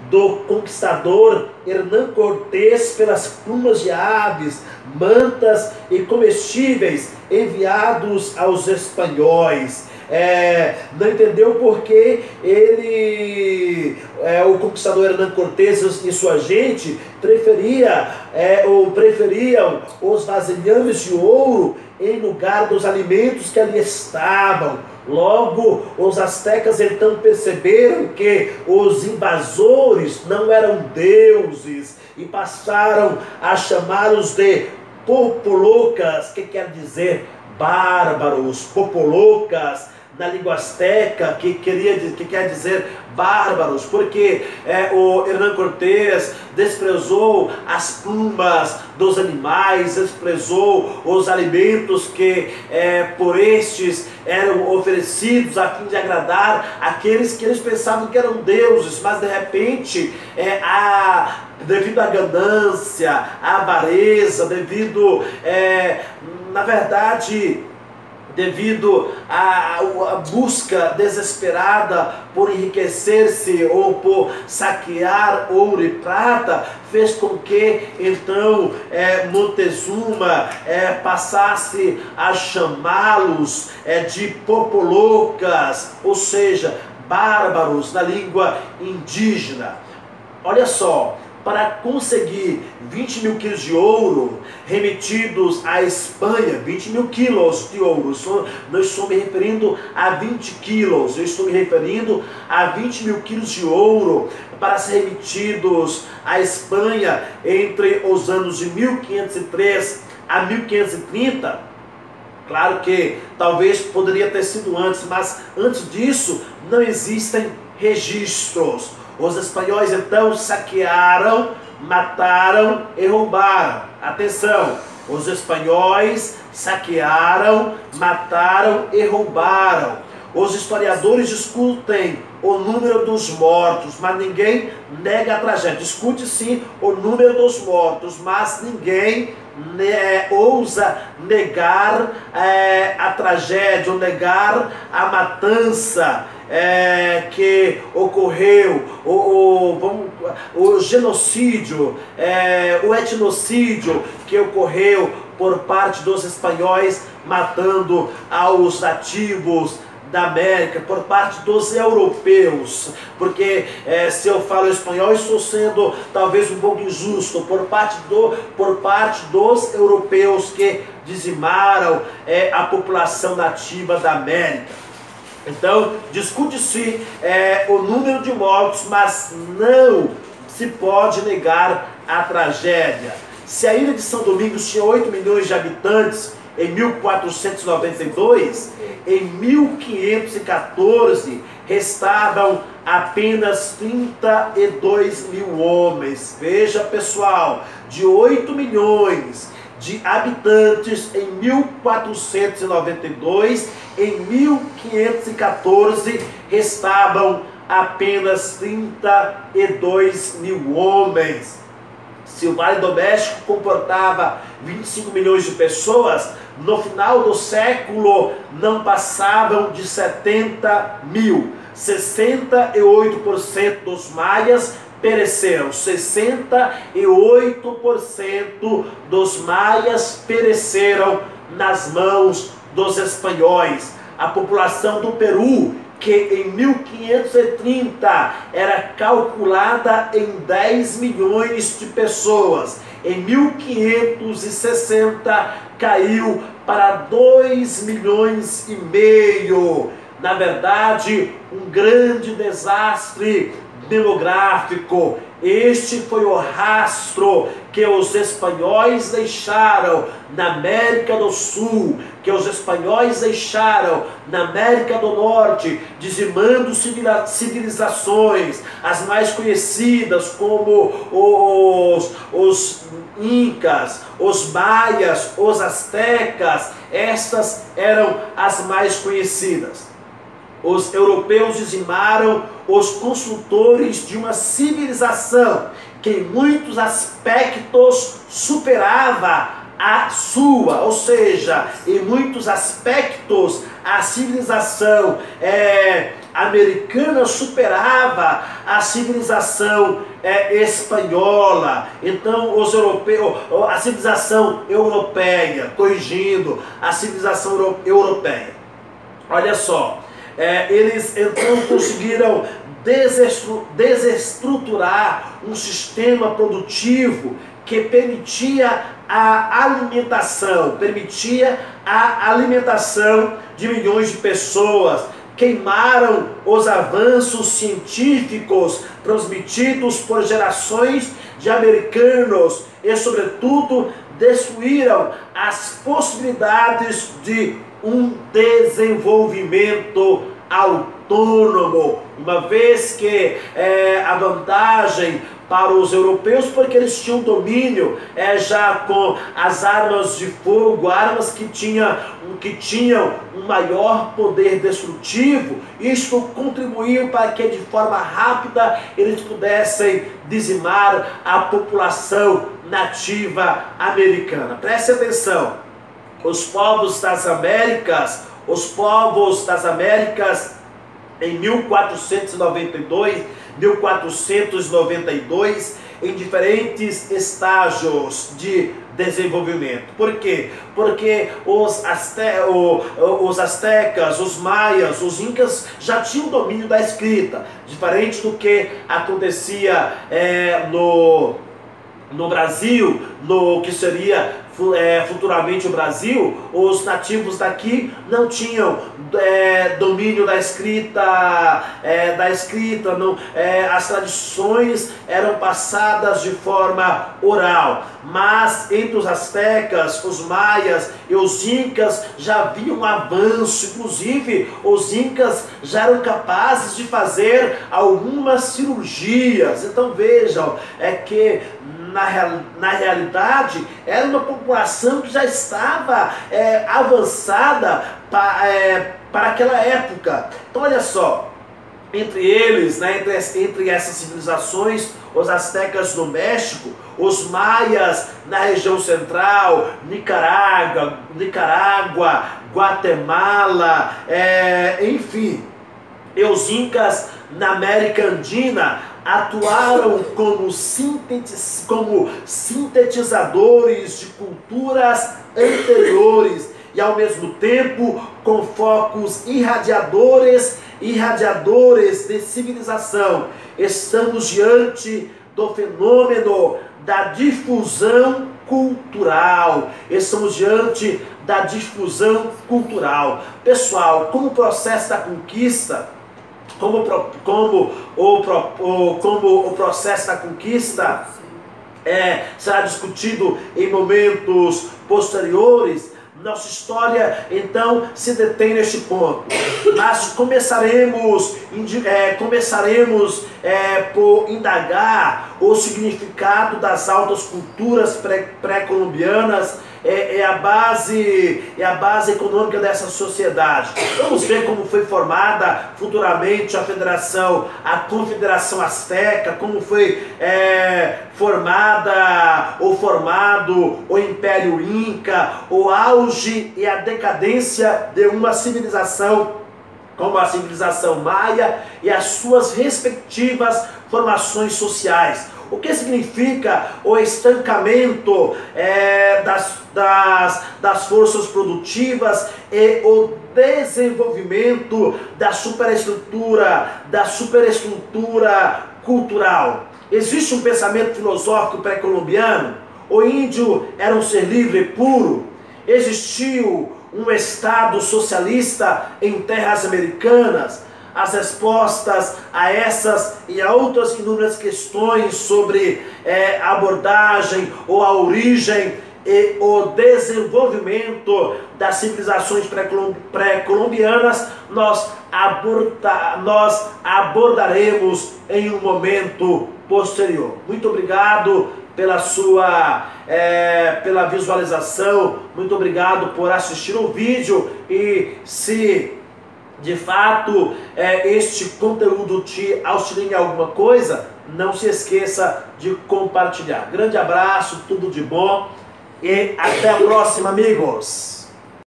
do conquistador Hernán Cortés pelas plumas de aves, mantas e comestíveis enviados aos espanhóis. Não entendeu porque o conquistador Hernán Cortés e sua gente preferiam os vasilhames de ouro em lugar dos alimentos que ali estavam. Logo, os astecas então perceberam que os invasores não eram deuses e passaram a chamá-los de popolocas, que quer dizer bárbaros. Popolocas na língua asteca, que quer dizer bárbaros, porque o Hernán Cortés desprezou as plumas dos animais, desprezou os alimentos que por estes eram oferecidos a fim de agradar aqueles que eles pensavam que eram deuses, mas de repente devido à ganância, à avareza, devido à busca desesperada por enriquecer-se ou por saquear ouro e prata, fez com que então Montezuma passasse a chamá-los de popolocas, ou seja, bárbaros na língua indígena. Olha só, para conseguir 20 mil quilos de ouro remetidos à Espanha, 20 mil quilos de ouro, não estou me referindo a 20 quilos, eu estou me referindo a 20 mil quilos de ouro para ser remetidos à Espanha entre os anos de 1503 a 1530. Claro que talvez poderia ter sido antes, mas antes disso não existem registros. Os espanhóis então saquearam, mataram e roubaram. Atenção, os espanhóis saquearam, mataram e roubaram. Os historiadores discutem o número dos mortos, mas ninguém nega a tragédia. Discute sim o número dos mortos, mas ninguém ousa negar a tragédia, ou negar a matança que ocorreu, o genocídio, o etnocídio que ocorreu por parte dos espanhóis, matando aos nativos da América, por parte dos europeus, porque se eu falo espanhol, estou sendo talvez um pouco injusto, por parte dos europeus que dizimaram a população nativa da América. Então, discute-se o número de mortos, mas não se pode negar a tragédia. Se a ilha de São Domingos tinha 8 milhões de habitantes em 1492, em 1514 restavam apenas 32 mil homens. Veja, pessoal, de 8 milhões de habitantes em 1492, em 1514 restavam apenas 32 mil homens. Se o Vale do México comportava 25 milhões de pessoas, no final do século não passavam de 70 mil. 68% dos maias pereceram. 68% dos maias pereceram nas mãos dos espanhóis. A população do Peru, que em 1530 era calculada em 10 milhões de pessoas, em 1560 caiu para 2 milhões e meio. Na verdade, um grande desastre demográfico. Este foi o rastro que os espanhóis deixaram na América do Sul, que os espanhóis deixaram na América do Norte, dizimando civilizações, as mais conhecidas como os incas, os maias, os astecas. Estas eram as mais conhecidas. Os europeus dizimaram os construtores de uma civilização que em muitos aspectos superava a sua, ou seja, em muitos aspectos a civilização americana superava a civilização espanhola. Então os europeus, a civilização europeia, corrigindo, a civilização europeia. Olha só, eles então conseguiram desestruturar um sistema produtivo que permitia a alimentação de milhões de pessoas. Queimaram os avanços científicos transmitidos por gerações de americanos e, sobretudo, destruíram as possibilidades de um desenvolvimento autônomo, uma vez que a vantagem para os europeus, porque eles tinham domínio já com as armas de fogo, armas que tinham um maior poder destrutivo. Isto contribuiu para que de forma rápida eles pudessem dizimar a população nativa americana. Preste atenção, os povos das Américas em 1492, em diferentes estágios de desenvolvimento. Por quê? Porque os astecas, os maias, os incas já tinham domínio da escrita, diferente do que acontecia no Brasil, no que seria futuramente o Brasil. Os nativos daqui não tinham domínio da escrita, não, as tradições eram passadas de forma oral, mas entre os astecas, os maias e os incas já havia um avanço. Inclusive os incas já eram capazes de fazer algumas cirurgias. Então vejam, que na realidade era uma população que já estava avançada para aquela época. Então olha só, entre eles, entre essas civilizações, os astecas no México, os maias na região central, Nicarágua, Guatemala, enfim, e os incas na América Andina atuaram como sintetizadores de culturas anteriores e ao mesmo tempo com focos irradiadores de civilização. Estamos diante do fenômeno da difusão cultural. Estamos diante da difusão cultural. Pessoal, como o processo da conquista, como o processo da conquista será discutido em momentos posteriores, nossa história então se detém neste ponto. Mas começaremos por indagar o significado das altas culturas pré-colombianas. É a base econômica dessa sociedade. Vamos ver como foi formada futuramente a Confederação Azteca, como foi formado o Império Inca, o auge e a decadência de uma civilização como a civilização maia e as suas respectivas formações sociais. O que significa o estancamento das forças produtivas e o desenvolvimento da superestrutura cultural? Existe um pensamento filosófico pré-colombiano? O índio era um ser livre e puro? Existiu um Estado socialista em terras americanas? As respostas a essas e a outras inúmeras questões sobre a abordagem ou a origem e o desenvolvimento das civilizações pré-colombianas nós abordaremos em um momento posterior. Muito obrigado pela visualização, muito obrigado por assistir o vídeo, e se de fato este conteúdo te auxilia em alguma coisa, não se esqueça de compartilhar. Grande abraço, tudo de bom e até a próxima, amigos!